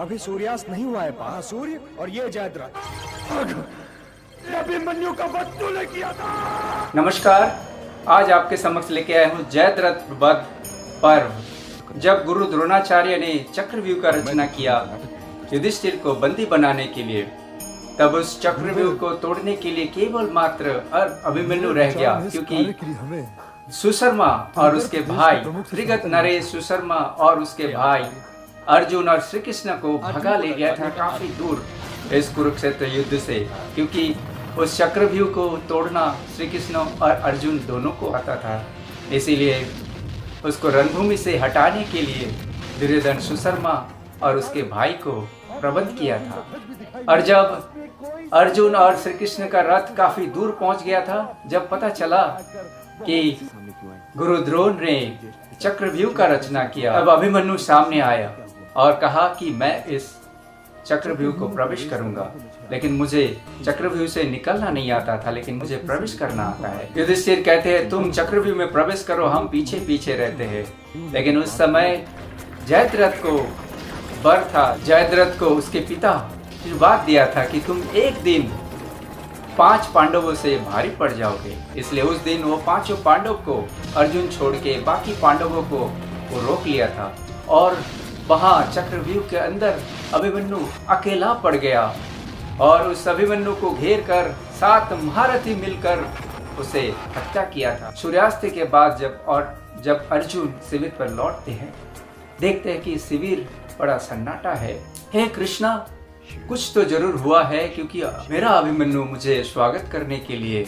अभी सूर्यास्त नहीं हुआ है पार्थ। सूर्य और ये जयद्रथ। अभिमन्यु का वध तूने किया था। नमस्कार, आज आपके समक्ष लेके आया हूँ जयद्रथ वध पर्व। जब गुरु द्रोणाचार्य ने चक्रव्यूह का रचना किया युधिष्ठिर को बंदी बनाने के लिए, तब उस चक्रव्यूह को तोड़ने के लिए केवल मात्र अभिमन्यु रह गया, क्योंकि सुशर्मा और उसके भाई त्रिगत नरेश सुशर्मा और उसके भाई अर्जुन और श्री कृष्ण को भगा ले गया था काफी दूर इस कुरुक्षेत्र युद्ध से, क्योंकि उस चक्रव्यूह को तोड़ना श्री कृष्ण और अर्जुन दोनों को आता था। इसीलिए उसको रणभूमि से हटाने के लिए दुर्योधन सुशर्मा और उसके भाई को प्रबंध किया था। और जब अर्जुन और श्री कृष्ण का रथ काफी दूर पहुंच गया था, जब पता चला कि गुरु द्रोण ने चक्रव्यूह का रचना किया, अब अभिमन्यु सामने आया और कहा कि मैं इस चक्रव्यूह को प्रवेश करूंगा, लेकिन मुझे चक्रव्यूह से निकलना नहीं आता था, लेकिन मुझे प्रवेश करना आता है। युधिष्ठिर कहते हैं तुम चक्रव्यूह में प्रवेश करो, हम पीछे पीछे रहते हैं। लेकिन उस समय जयद्रथ को वर था, जयद्रथ को उसके पिता आशीर्वाद दिया था कि तुम एक दिन 5 पांडवों से भारी पड़ जाओगे। इसलिए उस दिन वो 5 पांडव को अर्जुन छोड़ के बाकी पांडवों को वो रोक लिया था, और वहां चक्रव्यूह के अंदर अभिमन्यु अकेला पड़ गया और उस अभिमन्यु को घेर कर 7 महारथी मिलकर उसे हत्या किया था। सूर्यास्त के बाद जब अर्जुन शिविर पर लौटते हैं, देखते हैं कि शिविर बड़ा सन्नाटा है। हे कृष्णा, कुछ तो जरूर हुआ है, क्योंकि मेरा अभिमन्यु मुझे स्वागत करने के लिए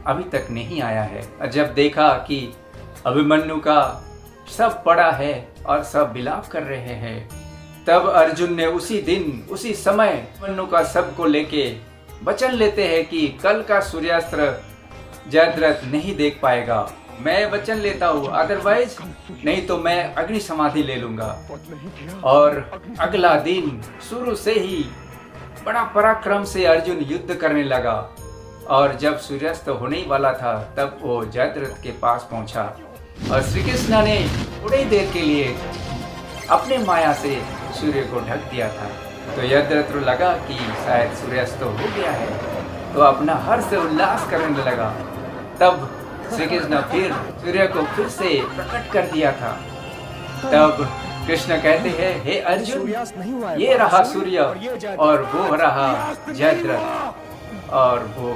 अभी तक नहीं आया है। जब देखा कि अभिमन्यु का सब पड़ा है और सब विलाप कर रहे हैं, तब अर्जुन ने उसी दिन उसी समय अभिमन्यु का सब को लेके वचन लेते हैं कि कल का सूर्यास्त्र जयद्रथ नहीं देख पाएगा। मैं वचन लेता हूँ, अदरवाइज नहीं तो मैं अग्नि समाधि ले लूंगा। और अगला दिन शुरू से ही बड़ा पराक्रम से अर्जुन युद्ध करने लगा, और जब सूर्यास्त होने ही वाला था तब वो जयद्रथ के पास पहुंचा, और श्री कृष्ण ने थोड़ी देर के लिए अपने माया से सूर्य को ढक दिया था। तो जयद्रथ को लगा कि शायद सूर्यास्त हो गया है, तो अपना हर्ष से उल्लास करने लगा। तब श्री कृष्ण फिर सूर्य को फिर से प्रकट कर दिया था। तब कृष्ण कहते हैं, हे अर्जुन, ये रहा सूर्य और वो रहा जयद्रथ, और वो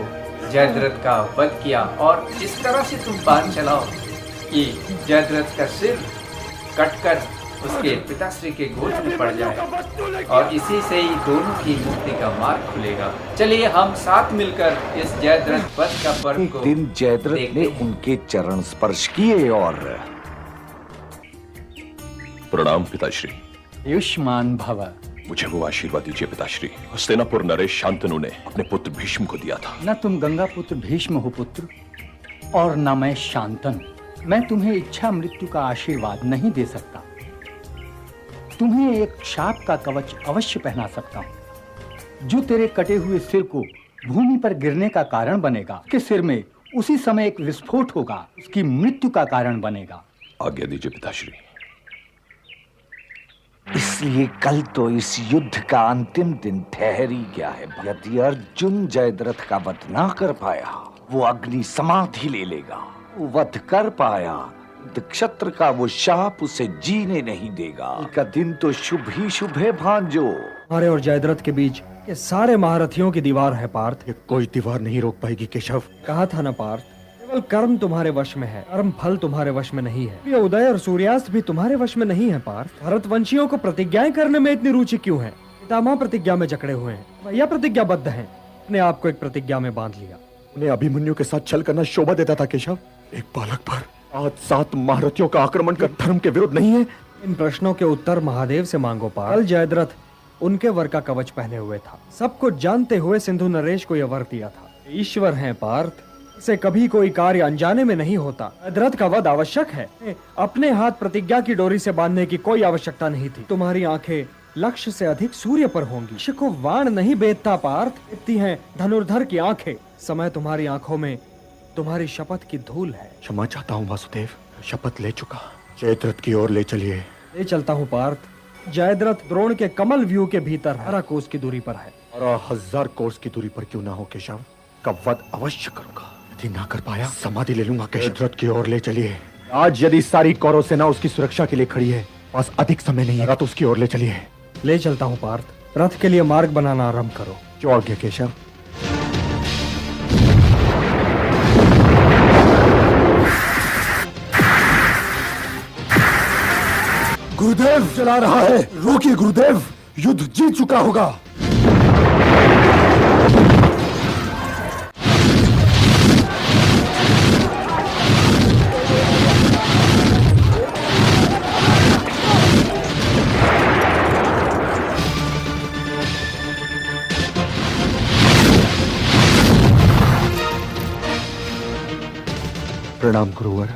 जयद्रथ का वध किया। और इस तरह से तुम बात चलाओ कि जयद्रथ का सिर कटकर उसके पिताश्री के गोद में पड़ जाए, और इसी से ही दोनों की मुक्ति का मार्ग खुलेगा। चलिए हम साथ मिलकर इस जयद्रथ वध का पर्व को दिन जयद्रथ ने उनके चरण स्पर्श किए और प्रणाम पिताश्री। आयुष्मान भव। मुझे वो आशीर्वाद दीजिए पिताश्री, हस्तिनापुर नरेश शांतनु ने अपने पुत्र भीष्म को दिया था। न तुम गंगा पुत्र भीष्म हो पुत्र, और न मैं शांतनु। मैं तुम्हें इच्छा मृत्यु का आशीर्वाद नहीं दे सकता। तुम्हें एक शाप का कवच अवश्य पहना सकता हूँ, जो तेरे कटे हुए सिर को भूमि पर गिरने का कारण बनेगा। के सिर में उसी समय एक विस्फोट होगा, उसकी मृत्यु का कारण बनेगा। आज्ञा दीजिए पिताश्री। इसलिए कल तो इस युद्ध का अंतिम दिन ठहर ही गया है। यदि अर्जुन जयद्रथ का वध ना कर पाया, वो अग्नि समाधि ले लेगा। वध कर पाया, नक्षत्र का वो शाप उसे जीने नहीं देगा। का दिन तो शुभ ही शुभ है भांजो। हमारे और जयद्रथ के बीच ये सारे महारथियों की दीवार है पार्थ। ये कोई दीवार नहीं रोक पाएगी केशव। कहा था ना पार्थ, केवल कर्म तुम्हारे वश में है, कर्म फल तुम्हारे वश में नहीं है। ये उदय और सूर्यास्त भी तुम्हारे वश में नहीं है पार्थ। भरतवंशियों को प्रतिज्ञाएं करने में इतनी रुचि क्यों है? पितामह प्रतिज्ञा में जकड़े हुए हैं, भैया प्रतिज्ञाबद्ध हैं, अपने आप को एक प्रतिज्ञा में बांध लिया। उन्हें अभिमन्यु के साथ छल करना शोभा देता था केशव। एक बालक पर 7 महारथियों का आक्रमण कर धर्म के विरुद्ध नहीं है। इन प्रश्नों के उत्तर महादेव से मांगो पार्थ। कल जयद्रथ उनके वर का कवच पहने हुए था, सब कुछ जानते हुए सिंधु नरेश को यह वर दिया था। ईश्वर हैं पार्थ, इसे कभी कोई कार्य अनजाने में नहीं होता। जयद्रथ का वध आवश्यक है, अपने हाथ प्रतिज्ञा की डोरी से बांधने की कोई आवश्यकता नहीं थी। तुम्हारी आंखें लक्ष्य से अधिक सूर्य पर होंगी। लक्ष्य को वाण नहीं बेधता पार्थ, बेधती हैं धनुर्धर की आंखें। समय तुम्हारी आंखों में तुम्हारी शपथ की धूल है। क्षमा चाहता हूँ वासुदेव, शपथ ले चुका। जयद्रथ की ओर ले चलिए। ले चलता हूँ पार्थ, जयद्रथ द्रोण के कमल व्यू के भीतर 12 कोस की दूरी पर है। और 1000 कोस की दूरी पर क्यों ना हो केशव, का वध अवश्य करूंगा। यदि ना कर पाया समाधि ले लूंगा। जयद्रथ की ओर ले चलिए। आज यदि सारी कौरव सेना उसकी सुरक्षा के लिए खड़ी है, बस अधिक समय नहीं है, रथ उसकी ओर ले चलिए। ले चलता हूँ पार्थ, रथ के लिए मार्ग बनाना आरंभ करो। जो आज्ञा केशव। गुरुदेव चला रहा है, रोकिए गुरुदेव, युद्ध जीत चुका होगा। प्रणाम गुरुवर।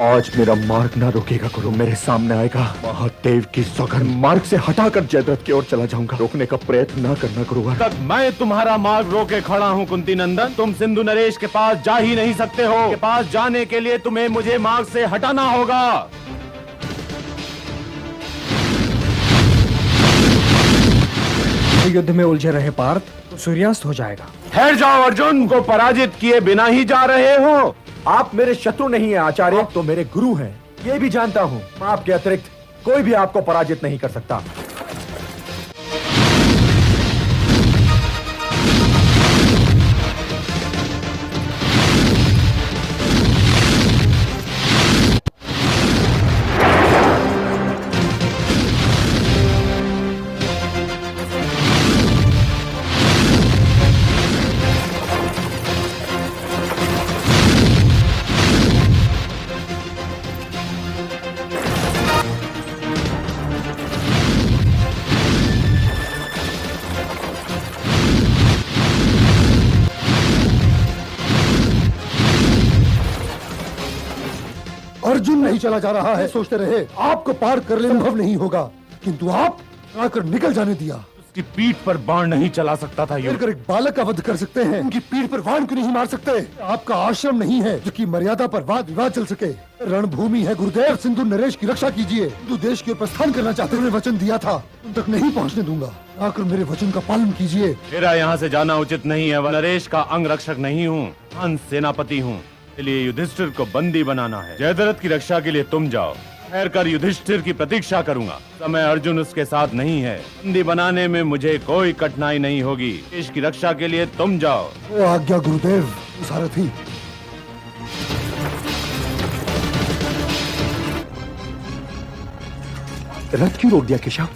आज मेरा मार्ग ना रोकेगा गुरु, मेरे सामने आएगा महादेव की सौगंध, मार्ग से हटाकर जयद्रथ की ओर चला जाऊंगा। रोकने का प्रयत्न ना करना गुरुवर। तक मैं तुम्हारा मार्ग रोके खड़ा हूँ कुंती नंदन। तुम सिंधु नरेश के पास जा ही नहीं सकते हो। के पास जाने के लिए तुम्हें मुझे मार्ग से हटाना होगा। युद्ध में उलझे रहे पार्थ तो सूर्यास्त हो जाएगा। ठहर जाओ अर्जुन, को पराजित किए बिना ही जा रहे हो। आप मेरे शत्रु नहीं हैं आचार्य, आप तो मेरे गुरु हैं, ये भी जानता हूँ। आपके अतिरिक्त कोई भी आपको पराजित नहीं कर सकता। अर्जुन नहीं चला जा रहा है, सोचते रहे आपको पार कर लेना संभव नहीं होगा, किंतु आप आकर निकल जाने दिया। उसकी पीठ पर बाण नहीं चला सकता था। एक बालक का वध कर सकते हैं, उनकी पीठ पर बाण क्यों नहीं मार सकते? आपका आश्रम नहीं है जो कि मर्यादा पर वाद विवाद चल सके। रणभूमि है गुरुदेव, सिंधु नरेश की रक्षा कीजिए। हिंदू देश के प्रस्थान करना चाहते हुए वचन दिया था, तुम तक नहीं पहुँचने दूंगा। आकर मेरे वचन का पालन कीजिए। मेरा यहाँ से जाना उचित नहीं है। नरेश का अंग रक्षक नहीं हूँ, महान सेनापति हूँ। इसलिए युधिष्ठिर को बंदी बनाना है। जयद्रथ की रक्षा के लिए तुम जाओ, ठहर कर युधिष्ठिर की प्रतीक्षा करूंगा। समय अर्जुन उसके साथ नहीं है। बंदी बनाने में मुझे कोई कठिनाई नहीं होगी। देश की रक्षा के लिए तुम जाओ। ओ आज्ञा गुरुदेव सारथी। रथ क्यों रोक दिया केशव?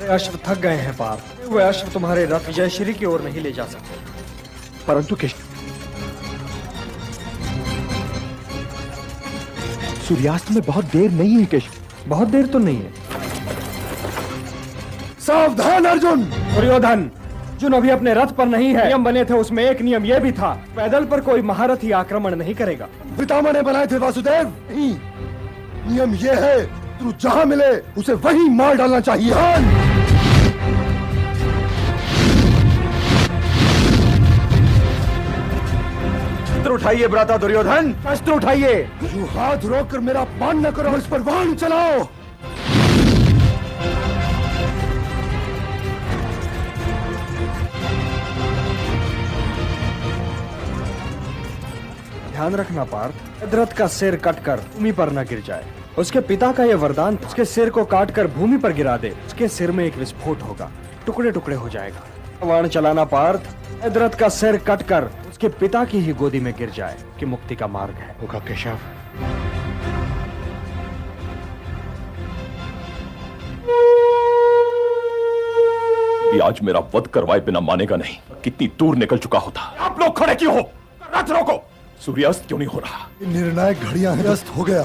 अश्व थक गए हैं पार्थ, वे अश्व तुम्हारे रथ विजयश्री की ओर नहीं ले जा सकते। परंतु केशव, सूर्यास्त में बहुत देर नहीं है केशव। बहुत देर तो नहीं है। सावधान अर्जुन। दुर्योधन, अर्जुन अभी अपने रथ पर नहीं है। नियम बने थे, उसमें एक नियम यह भी था, पैदल पर कोई महारथी आक्रमण नहीं करेगा। पितामह ने बनाए थे वासुदेव। नहीं, नियम यह है, तू जहां मिले उसे वहीं मार डालना चाहिए। शस्त्र उठाइए भ्राता दुर्योधन, शस्त्र उठाइए। तू हाथ रोककर मेरा अपमान न करो, इस पर बाण चलाओ। ध्यान रखना पार्थ, जयद्रथ का सिर कटकर भूमि पर न गिर जाए। उसके पिता का यह वरदान, उसके सिर को काटकर भूमि पर गिरा दे, उसके सिर में एक विस्फोट होगा, टुकड़े टुकड़े हो जाएगा। बाण चलाना पार्थ, जयद्रथ का सिर कटकर उसके पिता की ही गोदी में गिर जाए कि मुक्ति का मार्ग है। होगा केशव। आज मेरा वध करवाए बिना मानेगा नहीं। कितनी दूर निकल चुका होता। आप लोग खड़े क्यों हो? रथ रोको। सूर्यास्त क्यों नहीं हो रहा? निर्णायक घड़ियां हैं, अस्त हो गया।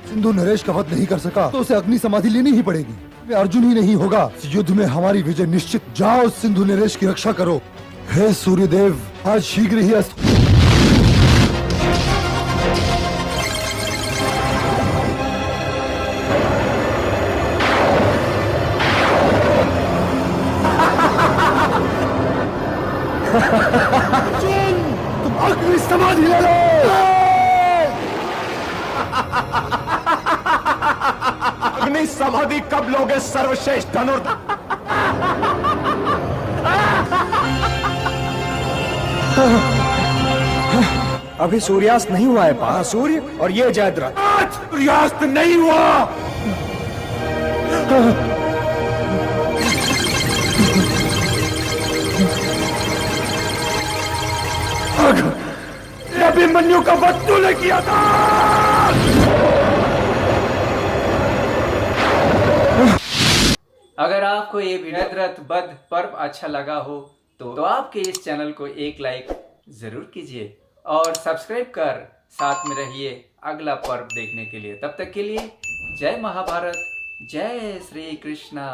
सिंधु नरेश का वध नहीं कर सका तो उसे अग्नि समाधि लेनी ही पड़ेगी। वे अर्जुन ही नहीं होगा। इस युद्ध में हमारी विजय निश्चित। जाओ सिंधु नरेश की रक्षा करो। हे सूर्यदेव, आज शीघ्र ही अस्त। तुम अग्नि समाधि ले लो। अग्नि समाधि कब लोगे सर्वश्रेष्ठ धनुर्धर? अभी सूर्यास्त नहीं हुआ है पार। सूर्य और ये जयद्रथ। आज सूर्यास्त नहीं हुआ। अभिमन्यु का वध तूने किया था। अगर आपको ये जयद्रथ वध पर्व अच्छा लगा हो तो आपके इस चैनल को एक लाइक जरूर कीजिए और सब्सक्राइब कर साथ में रहिए अगला पर्व देखने के लिए। तब तक के लिए जय महाभारत, जय श्री कृष्णा।